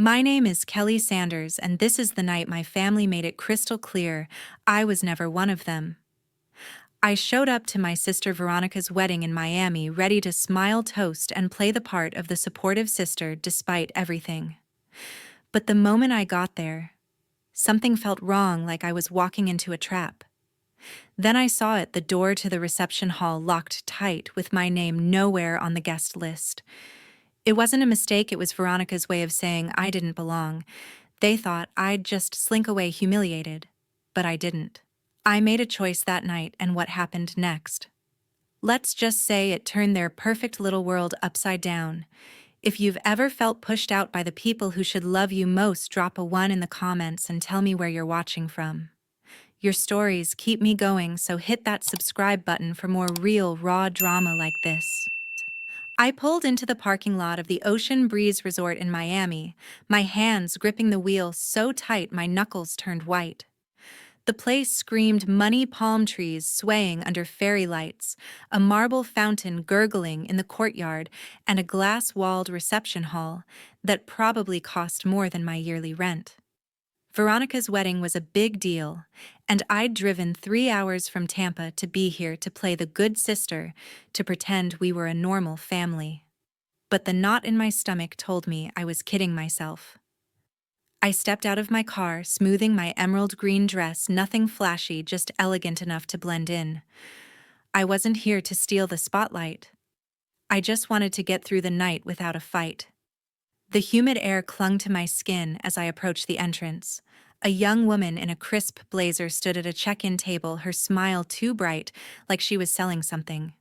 My name is Kelly Sanders, and this is the night my family made it crystal clear I was never one of them. I showed up to my sister Veronica's wedding in Miami ready to smile, toast, and play the part of the supportive sister despite everything. But the moment I got there, something felt wrong, like I was walking into a trap. Then I saw it, the door to the reception hall locked tight with my name nowhere on the guest list. It wasn't a mistake, it was Veronica's way of saying I didn't belong. They thought I'd just slink away humiliated, but I didn't. I made a choice that night, and what happened next? Let's just say it turned their perfect little world upside down. If you've ever felt pushed out by the people who should love you most, drop a 1 in the comments and tell me where you're watching from. Your stories keep me going, so hit that subscribe button for more real, raw drama like this. I pulled into the parking lot of the Ocean Breeze Resort in Miami, my hands gripping the wheel so tight my knuckles turned white. The place screamed money, palm trees swaying under fairy lights, a marble fountain gurgling in the courtyard, and a glass-walled reception hall that probably cost more than my yearly rent. Veronica's wedding was a big deal, and I'd driven 3 hours from Tampa to be here to play the good sister, to pretend we were a normal family. But the knot in my stomach told me I was kidding myself. I stepped out of my car, smoothing my emerald green dress, nothing flashy, just elegant enough to blend in. I wasn't here to steal the spotlight. I just wanted to get through the night without a fight. The humid air clung to my skin as I approached the entrance. A young woman in a crisp blazer stood at a check-in table, her smile too bright, like she was selling something.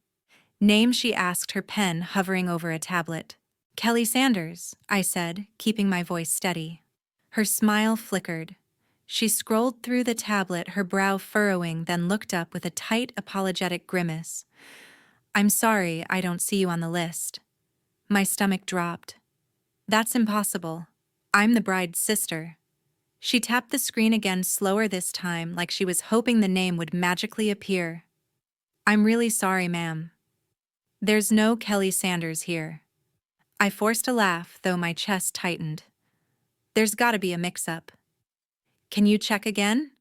Name, she asked, her pen hovering over a tablet. Kelly Sanders, I said, keeping my voice steady. Her smile flickered. She scrolled through the tablet, her brow furrowing, then looked up with a tight, apologetic grimace. I'm sorry, I don't see you on the list. My stomach dropped. That's impossible. I'm the bride's sister. She tapped the screen again, slower this time, like she was hoping the name would magically appear. I'm really sorry, ma'am. There's no Kelly Sanders here. I forced a laugh, though my chest tightened. There's gotta be a mix-up. Can you check again?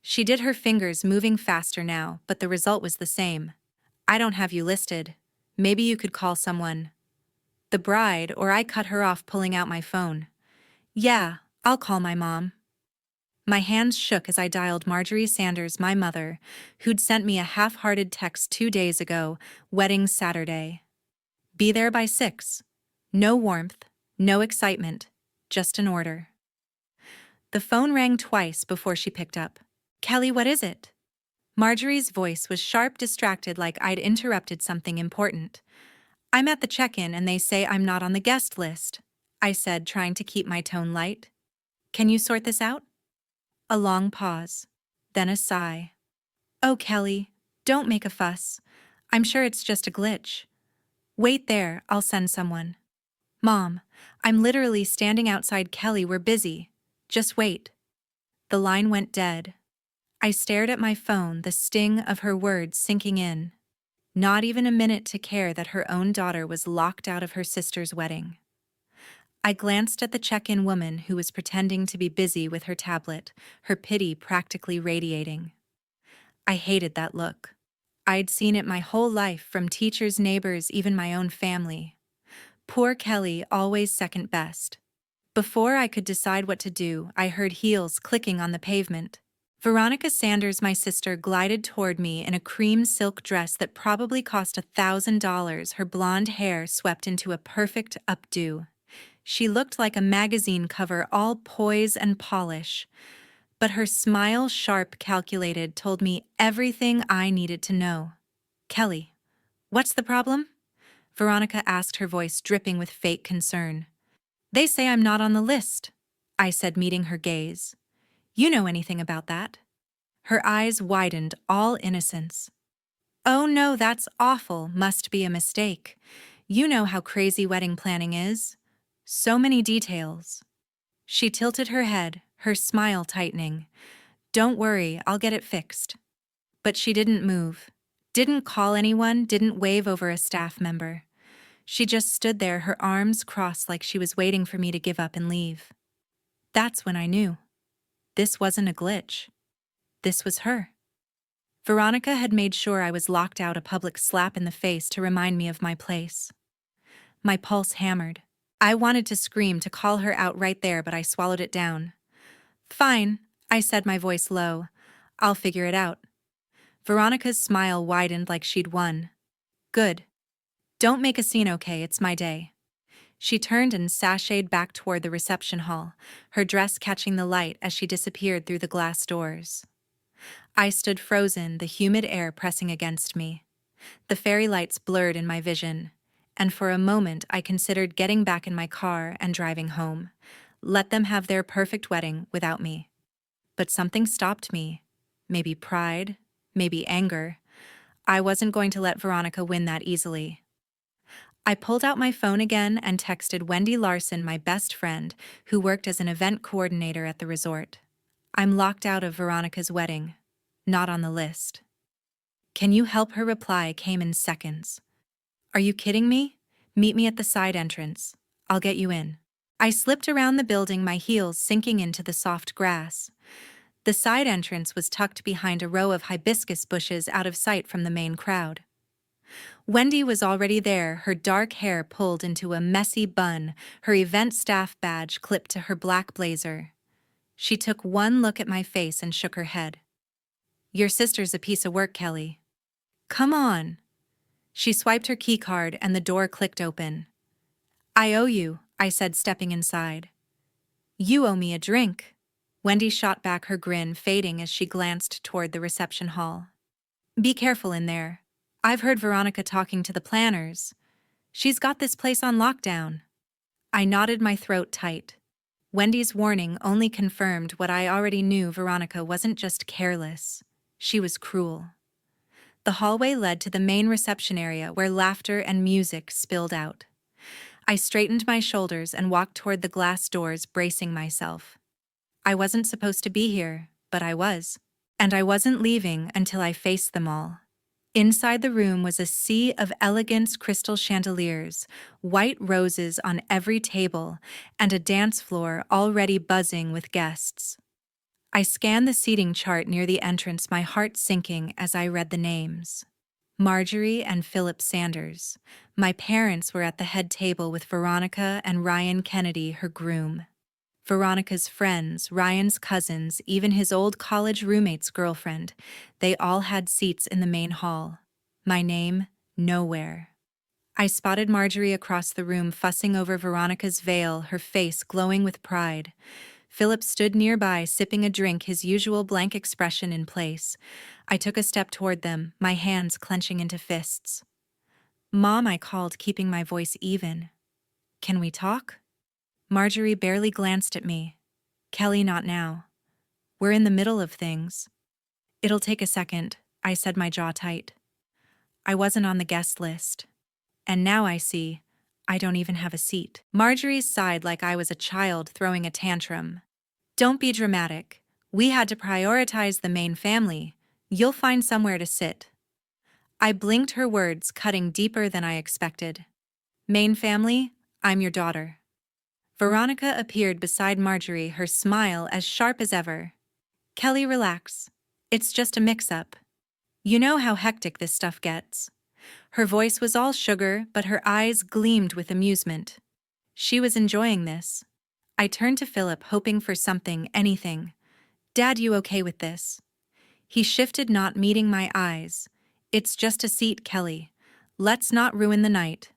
She did, her fingers moving faster now, but the result was the same. I don't have you listed. Maybe you could call someone. The bride, or I cut her off, pulling out my phone. Yeah, I'll call my mom. My hands shook as I dialed Marjorie Sanders, my mother, who'd sent me a half-hearted text 2 days ago, wedding Saturday. Be there by 6. No warmth, no excitement, just an order. The phone rang twice before she picked up. Kelly, what is it? Marjorie's voice was sharp, distracted, like I'd interrupted something important. I'm at the check-in and they say I'm not on the guest list, I said, trying to keep my tone light. Can you sort this out? A long pause, then a sigh. Oh, Kelly, don't make a fuss. I'm sure it's just a glitch. Wait there, I'll send someone. Mom, I'm literally standing outside. Kelly, we're busy. Just wait. The line went dead. I stared at my phone, the sting of her words sinking in. Not even a minute to care that her own daughter was locked out of her sister's wedding. I glanced at the check-in woman who was pretending to be busy with her tablet, her pity practically radiating. I hated that look. I'd seen it my whole life, from teachers, neighbors, even my own family. Poor Kelly, always second best. Before I could decide what to do, I heard heels clicking on the pavement. Veronica Sanders, my sister, glided toward me in a cream silk dress that probably cost $1,000, her blonde hair swept into a perfect updo. She looked like a magazine cover, all poise and polish. But her smile, sharp, calculated, told me everything I needed to know. Kelly, what's the problem? Veronica asked, her voice dripping with fake concern. They say I'm not on the list, I said, meeting her gaze. You know anything about that? Her eyes widened, all innocence. Oh no, that's awful, must be a mistake. You know how crazy wedding planning is. So many details. She tilted her head, her smile tightening. Don't worry, I'll get it fixed. But she didn't move, didn't call anyone, didn't wave over a staff member. She just stood there, her arms crossed like she was waiting for me to give up and leave. That's when I knew. This wasn't a glitch. This was her. Veronica had made sure I was locked out, a public slap in the face to remind me of my place. My pulse hammered. I wanted to scream, to call her out right there, but I swallowed it down. Fine, I said, my voice low. I'll figure it out. Veronica's smile widened like she'd won. Good. Don't make a scene, okay? It's my day. She turned and sashayed back toward the reception hall, her dress catching the light as she disappeared through the glass doors. I stood frozen, the humid air pressing against me. The fairy lights blurred in my vision, and for a moment I considered getting back in my car and driving home. Let them have their perfect wedding without me. But something stopped me. Maybe pride, maybe anger. I wasn't going to let Veronica win that easily. I pulled out my phone again and texted Wendy Larson, my best friend, who worked as an event coordinator at the resort. I'm locked out of Veronica's wedding. Not on the list. Can you help? Her reply came in seconds. Are you kidding me? Meet me at the side entrance. I'll get you in. I slipped around the building, my heels sinking into the soft grass. The side entrance was tucked behind a row of hibiscus bushes, out of sight from the main crowd. Wendy was already there, her dark hair pulled into a messy bun, her event staff badge clipped to her black blazer. She took one look at my face and shook her head. Your sister's a piece of work, Kelly. Come on. She swiped her keycard and the door clicked open. I owe you, I said, stepping inside. You owe me a drink. Wendy shot back, her grin fading as she glanced toward the reception hall. Be careful in there. I've heard Veronica talking to the planners. She's got this place on lockdown. I nodded, my throat tight. Wendy's warning only confirmed what I already knew. Veronica wasn't just careless. She was cruel. The hallway led to the main reception area where laughter and music spilled out. I straightened my shoulders and walked toward the glass doors, bracing myself. I wasn't supposed to be here, but I was. And I wasn't leaving until I faced them all. Inside the room was a sea of elegant crystal chandeliers, white roses on every table, and a dance floor already buzzing with guests. I scanned the seating chart near the entrance, my heart sinking as I read the names. Marjorie and Philip Sanders. My parents were at the head table with Veronica and Ryan Kennedy, her groom. Veronica's friends, Ryan's cousins, even his old college roommate's girlfriend, they all had seats in the main hall. My name, nowhere. I spotted Marjorie across the room, fussing over Veronica's veil, her face glowing with pride. Philip stood nearby, sipping a drink, his usual blank expression in place. I took a step toward them, my hands clenching into fists. Mom, I called, keeping my voice even. Can we talk? Marjorie barely glanced at me. Kelly, not now. We're in the middle of things. It'll take a second, I said, my jaw tight. I wasn't on the guest list. And now I see, I don't even have a seat. Marjorie sighed like I was a child throwing a tantrum. Don't be dramatic. We had to prioritize the main family. You'll find somewhere to sit. I blinked, her words cutting deeper than I expected. Main family, I'm your daughter. Veronica appeared beside Marjorie, her smile as sharp as ever. Kelly, relax. It's just a mix-up. You know how hectic this stuff gets. Her voice was all sugar, but her eyes gleamed with amusement. She was enjoying this. I turned to Philip, hoping for something, anything. Dad, you okay with this? He shifted, not meeting my eyes. It's just a seat, Kelly. Let's not ruin the night.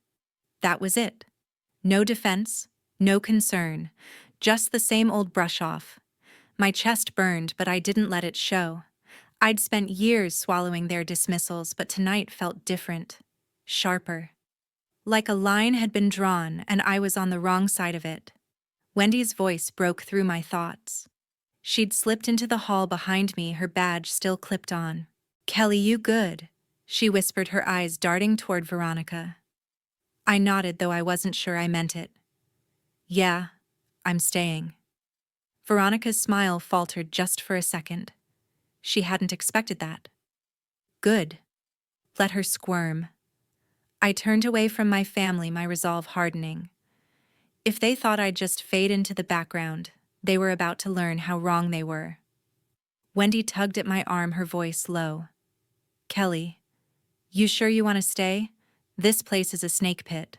That was it. No defense. No concern, just the same old brush-off. My chest burned, but I didn't let it show. I'd spent years swallowing their dismissals, but tonight felt different, sharper. Like a line had been drawn, and I was on the wrong side of it. Wendy's voice broke through my thoughts. She'd slipped into the hall behind me, her badge still clipped on. Kelly, you good? She whispered, her eyes darting toward Veronica. I nodded, though I wasn't sure I meant it. Yeah, I'm staying. Veronica's smile faltered just for a second. She hadn't expected that. Good. Let her squirm. I turned away from my family, my resolve hardening. If they thought I'd just fade into the background, they were about to learn how wrong they were. Wendy tugged at my arm, her voice low. Kelly, you sure you want to stay? This place is a snake pit.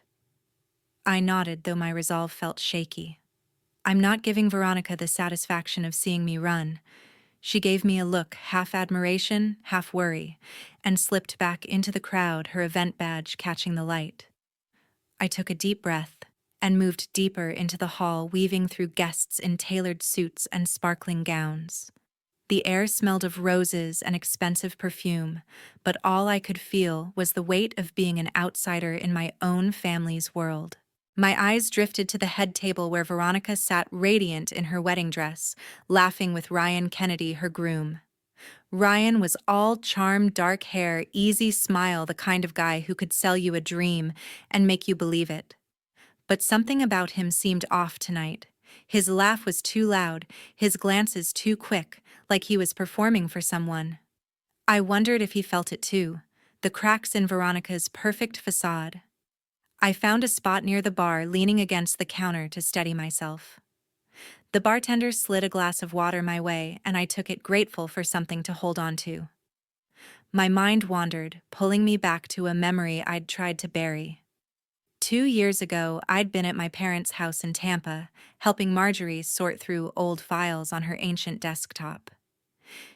I nodded, though my resolve felt shaky. I'm not giving Veronica the satisfaction of seeing me run. She gave me a look, half admiration, half worry, and slipped back into the crowd, her event badge catching the light. I took a deep breath and moved deeper into the hall, weaving through guests in tailored suits and sparkling gowns. The air smelled of roses and expensive perfume, but all I could feel was the weight of being an outsider in my own family's world. My eyes drifted to the head table where Veronica sat radiant in her wedding dress, laughing with Ryan Kennedy, her groom. Ryan was all charm, dark hair, easy smile, the kind of guy who could sell you a dream and make you believe it. But something about him seemed off tonight. His laugh was too loud, his glances too quick, like he was performing for someone. I wondered if he felt it too, the cracks in Veronica's perfect facade. I found a spot near the bar, leaning against the counter to steady myself. The bartender slid a glass of water my way, and I took it, grateful for something to hold on to. My mind wandered, pulling me back to a memory I'd tried to bury. 2 years ago, I'd been at my parents' house in Tampa, helping Marjorie sort through old files on her ancient desktop.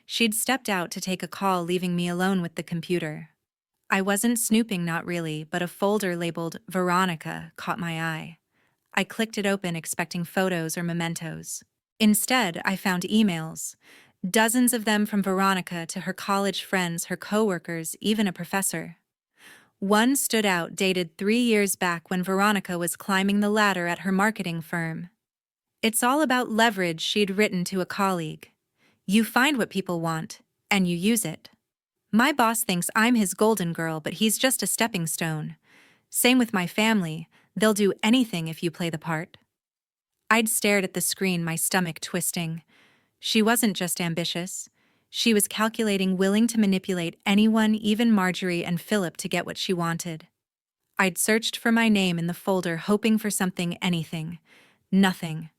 She'd stepped out to take a call, leaving me alone with the computer. I wasn't snooping, not really, but a folder labeled Veronica caught my eye. I clicked it open, expecting photos or mementos. Instead, I found emails. Dozens of them from Veronica to her college friends, her coworkers, even a professor. One stood out, dated 3 years back when Veronica was climbing the ladder at her marketing firm. It's all about leverage, she'd written to a colleague. You find what people want, and you use it. My boss thinks I'm his golden girl, but he's just a stepping stone. Same with my family, they'll do anything if you play the part. I'd stared at the screen, my stomach twisting. She wasn't just ambitious. She was calculating, willing to manipulate anyone, even Marjorie and Philip, to get what she wanted. I'd searched for my name in the folder, hoping for something, anything. Nothing.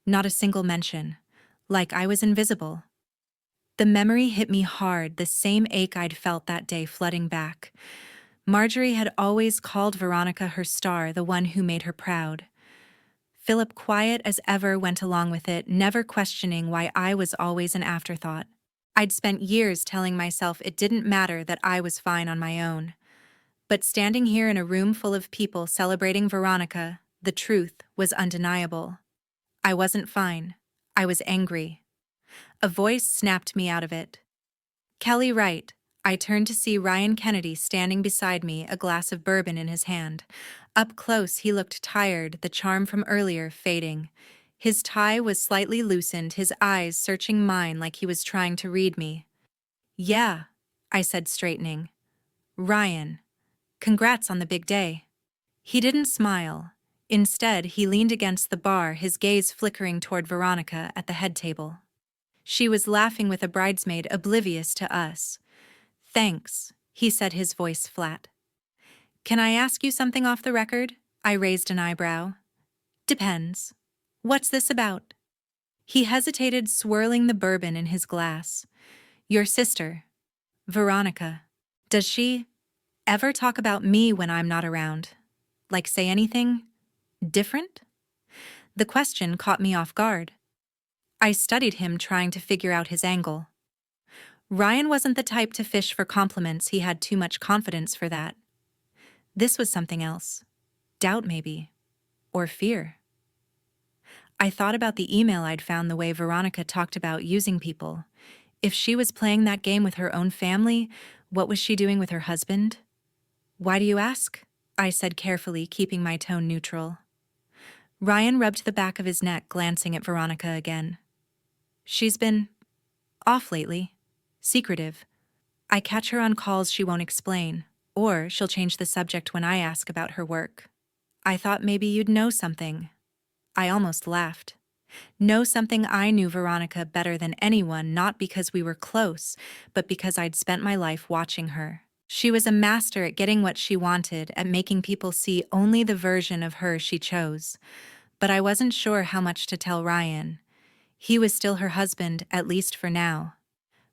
Not a single mention. Like I was invisible. The memory hit me hard, the same ache I'd felt that day flooding back. Marjorie had always called Veronica her star, the one who made her proud. Philip, quiet as ever, went along with it, never questioning why I was always an afterthought. I'd spent years telling myself it didn't matter, that I was fine on my own. But standing here in a room full of people celebrating Veronica, the truth was undeniable. I wasn't fine. I was angry. A voice snapped me out of it. Kelly, right. I turned to see Ryan Kennedy standing beside me, a glass of bourbon in his hand. Up close, he looked tired, the charm from earlier fading. His tie was slightly loosened, his eyes searching mine like he was trying to read me. Yeah, I said, straightening. Ryan, congrats on the big day. He didn't smile. Instead, he leaned against the bar, his gaze flickering toward Veronica at the head table. She was laughing with a bridesmaid, oblivious to us. Thanks, he said, his voice flat. Can I ask you something off the record? I raised an eyebrow. Depends. What's this about? He hesitated, swirling the bourbon in his glass. Your sister, Veronica. Does she ever talk about me when I'm not around? Like say anything different? The question caught me off guard. I studied him, trying to figure out his angle. Ryan wasn't the type to fish for compliments, he had too much confidence for that. This was something else. Doubt, maybe. Or fear. I thought about the email I'd found, the way Veronica talked about using people. If she was playing that game with her own family, what was she doing with her husband? Why do you ask? I said carefully, keeping my tone neutral. Ryan rubbed the back of his neck, glancing at Veronica again. She's been off lately. Secretive. I catch her on calls she won't explain, or she'll change the subject when I ask about her work. I thought maybe you'd know something. I almost laughed. Know something? I knew Veronica better than anyone, not because we were close, but because I'd spent my life watching her. She was a master at getting what she wanted, at making people see only the version of her she chose. But I wasn't sure how much to tell Ryan. He was still her husband, at least for now.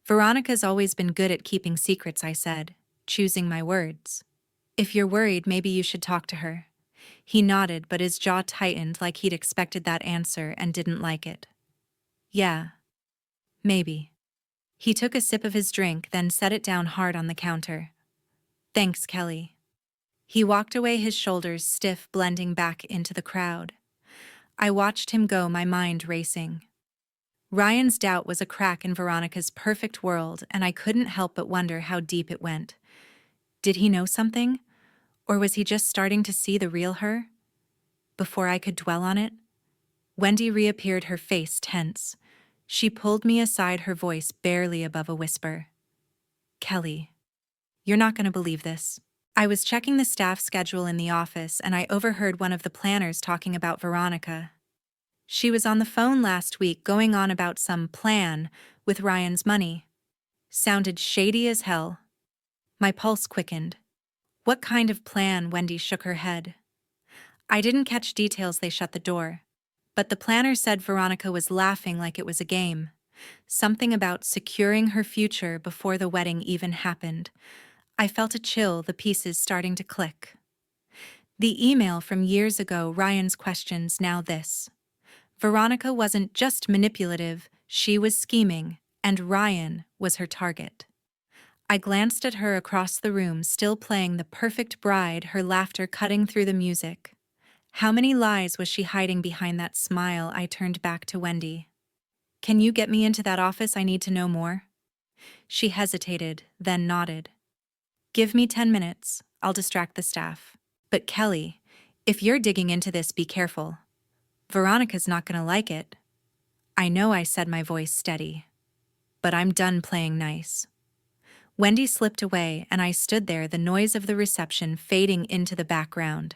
Veronica's always been good at keeping secrets, I said, choosing my words. If you're worried, maybe you should talk to her. He nodded, but his jaw tightened like he'd expected that answer and didn't like it. Yeah, maybe. He took a sip of his drink, then set it down hard on the counter. Thanks, Kelly. He walked away, his shoulders stiff, blending back into the crowd. I watched him go, my mind racing. Ryan's doubt was a crack in Veronica's perfect world, and I couldn't help but wonder how deep it went. Did he know something? Or was he just starting to see the real her? Before I could dwell on it, Wendy reappeared, her face tense. She pulled me aside, her voice barely above a whisper. Kelly, you're not going to believe this. I was checking the staff schedule in the office, and I overheard one of the planners talking about Veronica. She was on the phone last week going on about some plan with Ryan's money. Sounded shady as hell. My pulse quickened. What kind of plan? Wendy shook her head. I didn't catch details, they shut the door. But the planner said Veronica was laughing like it was a game. Something about securing her future before the wedding even happened. I felt a chill, the pieces starting to click. The email from years ago, Ryan's questions, now this. Veronica wasn't just manipulative, she was scheming, and Ryan was her target. I glanced at her across the room, still playing the perfect bride, her laughter cutting through the music. How many lies was she hiding behind that smile? I turned back to Wendy. Can you get me into that office? I need to know more. She hesitated, then nodded. Give me 10 minutes, I'll distract the staff. But Kelly, if you're digging into this, be careful. Veronica's not gonna like it. I know, I said, my voice steady. But I'm done playing nice. Wendy slipped away, and I stood there, the noise of the reception fading into the background.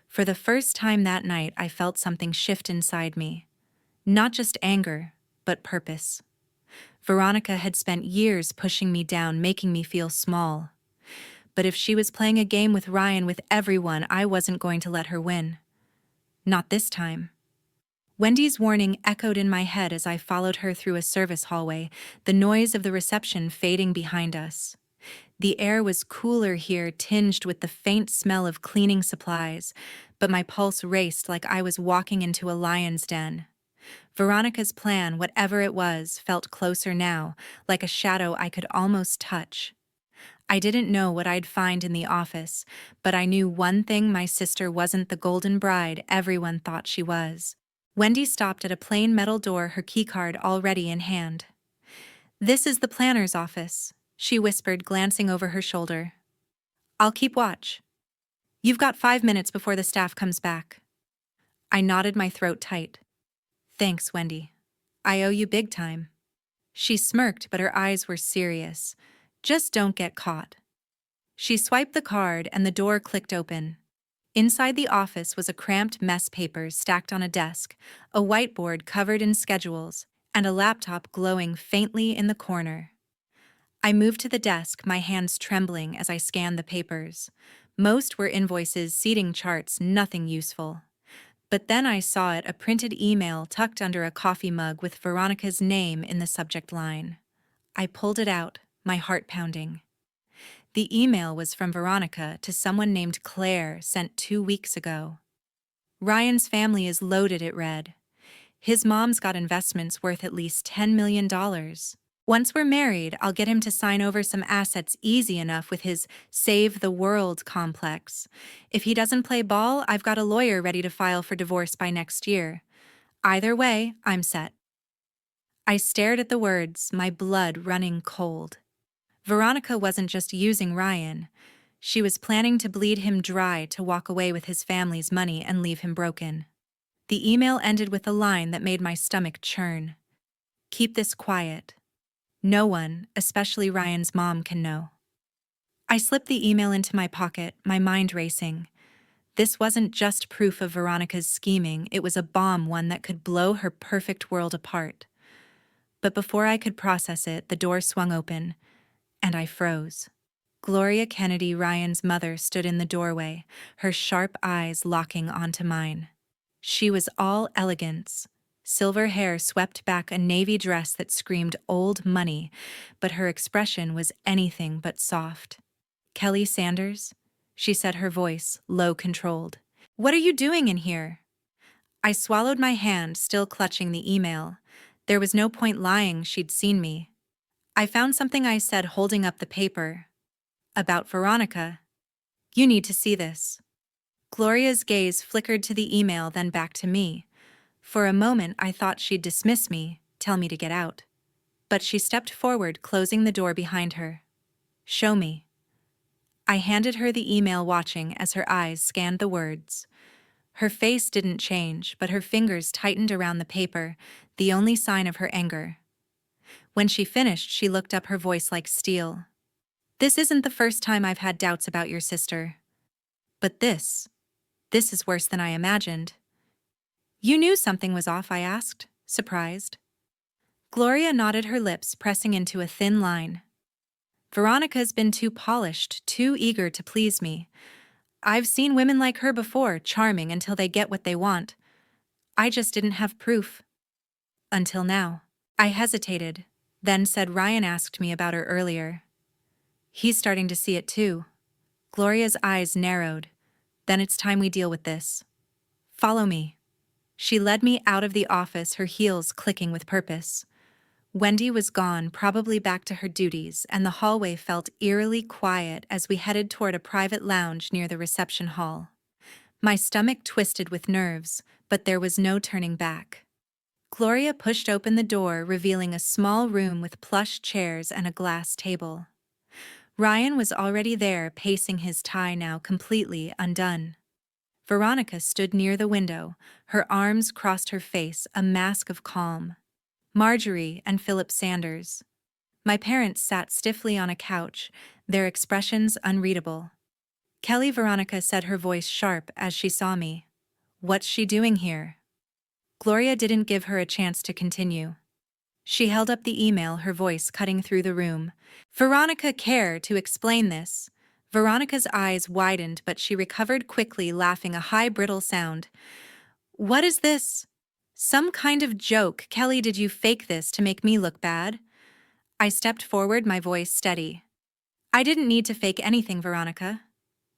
For the first time that night, I felt something shift inside me. Not just anger, but purpose. Veronica had spent years pushing me down, making me feel small. But if she was playing a game with Ryan, with everyone, I wasn't going to let her win. Not this time. Wendy's warning echoed in my head as I followed her through a service hallway, the noise of the reception fading behind us. The air was cooler here, tinged with the faint smell of cleaning supplies, but my pulse raced like I was walking into a lion's den. Veronica's plan, whatever it was, felt closer now, like a shadow I could almost touch. I didn't know what I'd find in the office, but I knew one thing: my sister wasn't the golden bride everyone thought she was. Wendy stopped at a plain metal door, her keycard already in hand. This is the planner's office, she whispered, glancing over her shoulder. I'll keep watch. You've got 5 minutes before the staff comes back. I nodded, my throat tight. Thanks, Wendy. I owe you big time. She smirked, but her eyes were serious. Just don't get caught. She swiped the card and the door clicked open. Inside the office was a cramped mess, papers stacked on a desk, a whiteboard covered in schedules, and a laptop glowing faintly in the corner. I moved to the desk, my hands trembling as I scanned the papers. Most were invoices, seating charts, nothing useful. But then I saw it, a printed email tucked under a coffee mug with Veronica's name in the subject line. I pulled it out, my heart pounding. The email was from Veronica to someone named Claire, sent 2 weeks ago. Ryan's family is loaded, it read. His mom's got investments worth at least $10 million. Once we're married, I'll get him to sign over some assets easy enough with his Save the World complex. If he doesn't play ball, I've got a lawyer ready to file for divorce by next year. Either way, I'm set. I stared at the words, my blood running cold. Veronica wasn't just using Ryan. She was planning to bleed him dry, to walk away with his family's money and leave him broken. The email ended with a line that made my stomach churn. Keep this quiet. No one, especially Ryan's mom, can know. I slipped the email into my pocket, my mind racing. This wasn't just proof of Veronica's scheming, it was a bomb, one that could blow her perfect world apart. But before I could process it, the door swung open, and I froze. Gloria Kennedy Ryan's mother stood in the doorway, her sharp eyes locking onto mine. She was all elegance. Silver hair swept back a navy dress that screamed old money, but her expression was anything but soft. "Kelly Sanders?" she said, her voice low-controlled. "What are you doing in here?" I swallowed my hand, still clutching the email. There was no point lying she'd seen me. "I found something," I said, holding up the paper. "About Veronica. You need to see this." Gloria's gaze flickered to the email, then back to me. For a moment I thought she'd dismiss me, tell me to get out. But she stepped forward, closing the door behind her. "Show me." I handed her the email, watching as her eyes scanned the words. Her face didn't change, but her fingers tightened around the paper, the only sign of her anger. When she finished, she looked up, her voice like steel. "This isn't the first time I've had doubts about your sister. But this is worse than I imagined." "You knew something was off?" I asked, surprised. Gloria nodded, her lips pressing into a thin line. "Veronica's been too polished, too eager to please me. I've seen women like her before, charming until they get what they want. I just didn't have proof. Until now." I hesitated, then said, "Ryan asked me about her earlier. He's starting to see it too." Gloria's eyes narrowed. "Then it's time we deal with this. Follow me." She led me out of the office, her heels clicking with purpose. Wendy was gone, probably back to her duties, and the hallway felt eerily quiet as we headed toward a private lounge near the reception hall. My stomach twisted with nerves, but there was no turning back. Gloria pushed open the door, revealing a small room with plush chairs and a glass table. Ryan was already there, pacing his tie, now completely undone. Veronica stood near the window, her arms crossed, her face a mask of calm. Marjorie and Philip Sanders. My parents sat stiffly on a couch, their expressions unreadable. "Kelly," Veronica said, her voice sharp as she saw me. "What's she doing here?" Gloria didn't give her a chance to continue. She held up the email, her voice cutting through the room. "Veronica, care to explain this?" Veronica's eyes widened, but she recovered quickly, laughing a high, brittle sound. "What is this? Some kind of joke? Kelly, did you fake this to make me look bad?" I stepped forward, my voice steady. "I didn't need to fake anything, Veronica.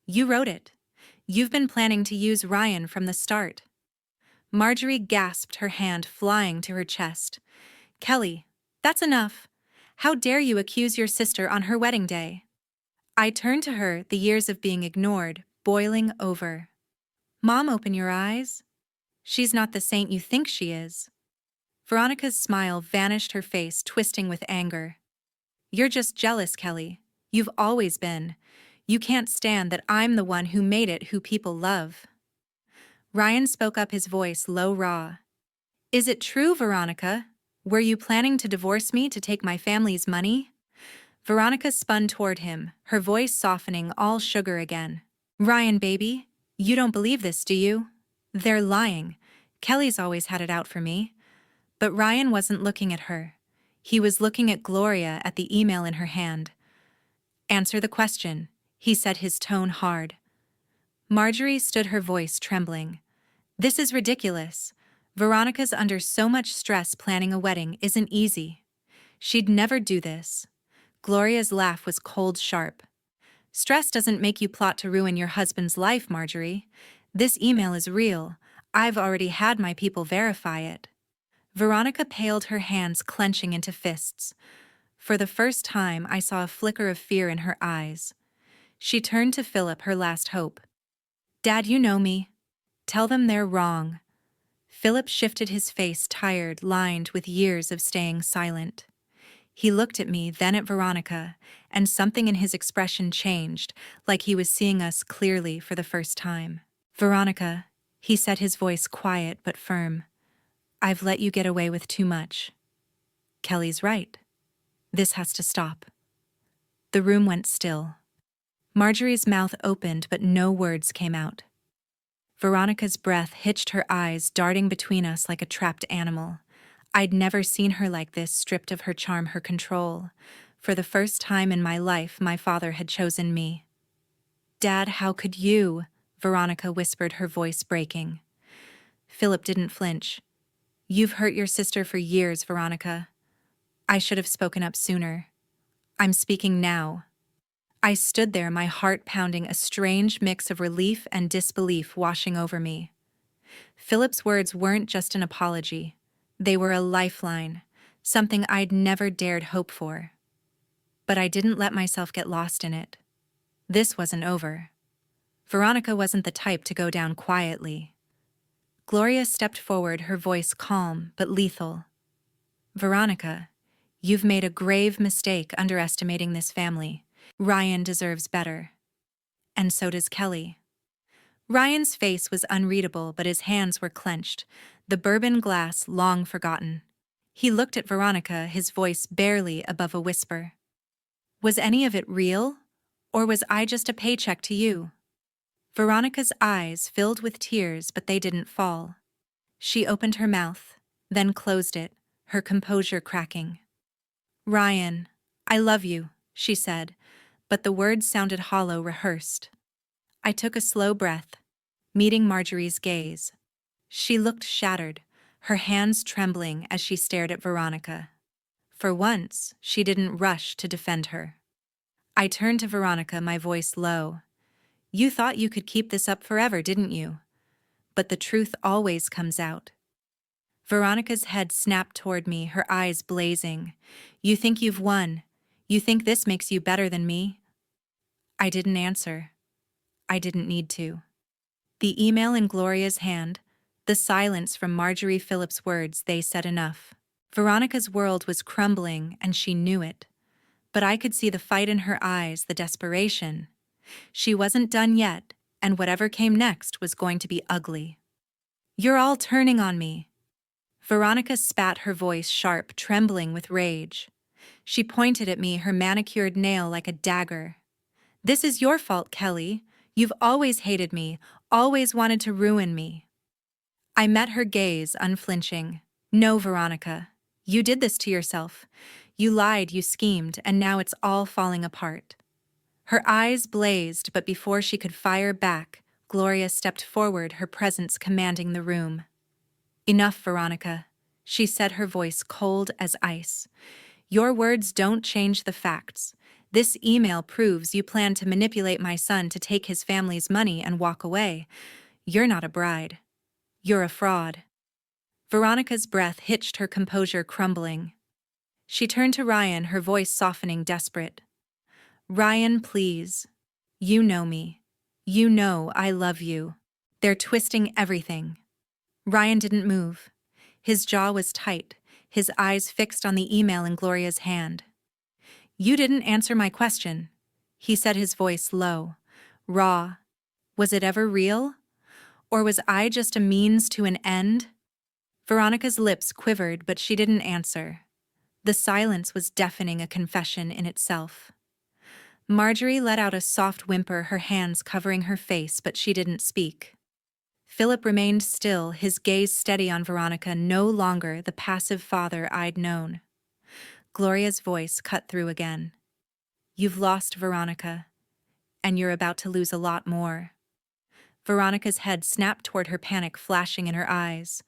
You wrote it. You've been planning to use Ryan from the start." Marjorie gasped, her hand flying to her chest. "Kelly, that's enough. How dare you accuse your sister on her wedding day?" I turned to her, the years of being ignored boiling over. "Mom, open your eyes. She's not the saint you think she is." Veronica's smile vanished, her face twisting with anger. "You're just jealous, Kelly. You've always been. You can't stand that I'm the one who made it who people love." Ryan spoke up, his voice low, raw. "Is it true, Veronica? Were you planning to divorce me to take my family's money?" Veronica spun toward him, her voice softening, all sugar again. "Ryan, baby, you don't believe this, do you? They're lying. Kelly's always had it out for me." But Ryan wasn't looking at her. He was looking at Gloria, at the email in her hand. "Answer the question," he said, his tone hard. Marjorie stood, her voice trembling. "This is ridiculous. Veronica's under so much stress. Planning a wedding isn't easy. She'd never do this." Gloria's laugh was cold, sharp. "Stress doesn't make you plot to ruin your husband's life, Marjorie. This email is real. I've already had my people verify it." Veronica paled, her hands clenching into fists. For the first time, I saw a flicker of fear in her eyes. She turned to Philip, her last hope. "Dad, you know me. Tell them they're wrong." Philip shifted, his face tired, lined with years of staying silent. He looked at me, then at Veronica, and something in his expression changed, like he was seeing us clearly for the first time. "Veronica," he said, his voice quiet but firm, "I've let you get away with too much. Kelly's right. This has to stop." The room went still. Marjorie's mouth opened, but no words came out. Veronica's breath hitched, her eyes darting between us like a trapped animal. I'd never seen her like this, stripped of her charm, her control. For the first time in my life, my father had chosen me. "Dad, how could you?" Veronica whispered, her voice breaking. Philip didn't flinch. "You've hurt your sister for years, Veronica. I should have spoken up sooner. I'm speaking now." I stood there, my heart pounding, a strange mix of relief and disbelief washing over me. Philip's words weren't just an apology. They were a lifeline, something I'd never dared hope for. But I didn't let myself get lost in it. This wasn't over. Veronica wasn't the type to go down quietly. Gloria stepped forward, her voice calm but lethal. "Veronica, you've made a grave mistake underestimating this family. Ryan deserves better. And so does Kelly." Ryan's face was unreadable, but his hands were clenched, the bourbon glass long forgotten. He looked at Veronica, his voice barely above a whisper. "Was any of it real? Or was I just a paycheck to you?" Veronica's eyes filled with tears, but they didn't fall. She opened her mouth, then closed it, her composure cracking. "Ryan, I love you," she said, but the words sounded hollow, rehearsed. I took a slow breath, meeting Marjorie's gaze. She looked shattered, her hands trembling as she stared at Veronica. For once, she didn't rush to defend her. I turned to Veronica, my voice low. "You thought you could keep this up forever, didn't you? But the truth always comes out." Veronica's head snapped toward me, her eyes blazing. "You think you've won? You think this makes you better than me?" I didn't answer. I didn't need to. The email in Gloria's hand, the silence from Marjorie Phillips' words, they said enough. Veronica's world was crumbling, and she knew it. But I could see the fight in her eyes, the desperation. She wasn't done yet, and whatever came next was going to be ugly. "You're all turning on me." Veronica spat, her voice sharp, trembling with rage. She pointed at me, her manicured nail like a dagger. "This is your fault, Kelly. You've always hated me, always wanted to ruin me." I met her gaze, unflinching. "No, Veronica. You did this to yourself. You lied, you schemed, and now it's all falling apart." Her eyes blazed, but before she could fire back, Gloria stepped forward, her presence commanding the room. "Enough, Veronica," she said, her voice cold as ice. "Your words don't change the facts. This email proves you plan to manipulate my son to take his family's money and walk away. You're not a bride. You're a fraud." Veronica's breath hitched, her composure crumbling. She turned to Ryan, her voice softening, desperate. "Ryan, please. You know me. You know I love you. They're twisting everything." Ryan didn't move. His jaw was tight, his eyes fixed on the email in Gloria's hand. "You didn't answer my question," he said, his voice low, raw. "Was it ever real? Or was I just a means to an end?" Veronica's lips quivered, but she didn't answer. The silence was deafening, a confession in itself. Marjorie let out a soft whimper, her hands covering her face, but she didn't speak. Philip remained still, his gaze steady on Veronica, no longer the passive father I'd known. Gloria's voice cut through again. "You've lost, Veronica, and you're about to lose a lot more." Veronica's head snapped toward her, panic flashing in her eyes.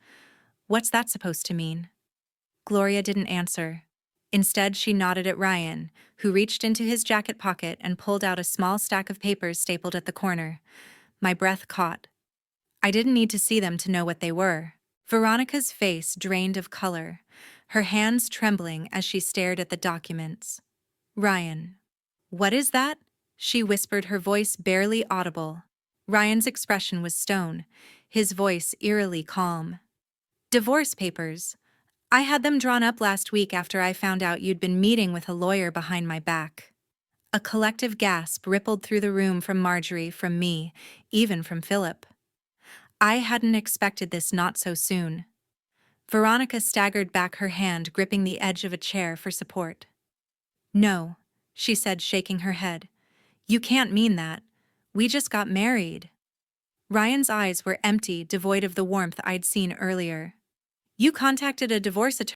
"What's that supposed to mean?" Gloria didn't answer. Instead, she nodded at Ryan, who reached into his jacket pocket and pulled out a small stack of papers stapled at the corner. My breath caught. I didn't need to see them to know what they were. Veronica's face drained of color, her hands trembling as she stared at the documents. "Ryan, what is that?" she whispered, her voice barely audible. Ryan's expression was stone, his voice eerily calm. "Divorce papers. I had them drawn up last week after I found out you'd been meeting with a lawyer behind my back." A collective gasp rippled through the room, from Marjorie, from me, even from Philip. I hadn't expected this, not so soon. Veronica staggered back, her hand gripping the edge of a chair for support. "No," she said, shaking her head. "You can't mean that. We just got married." Ryan's eyes were empty, devoid of the warmth I'd seen earlier. "You contacted a divorce attorney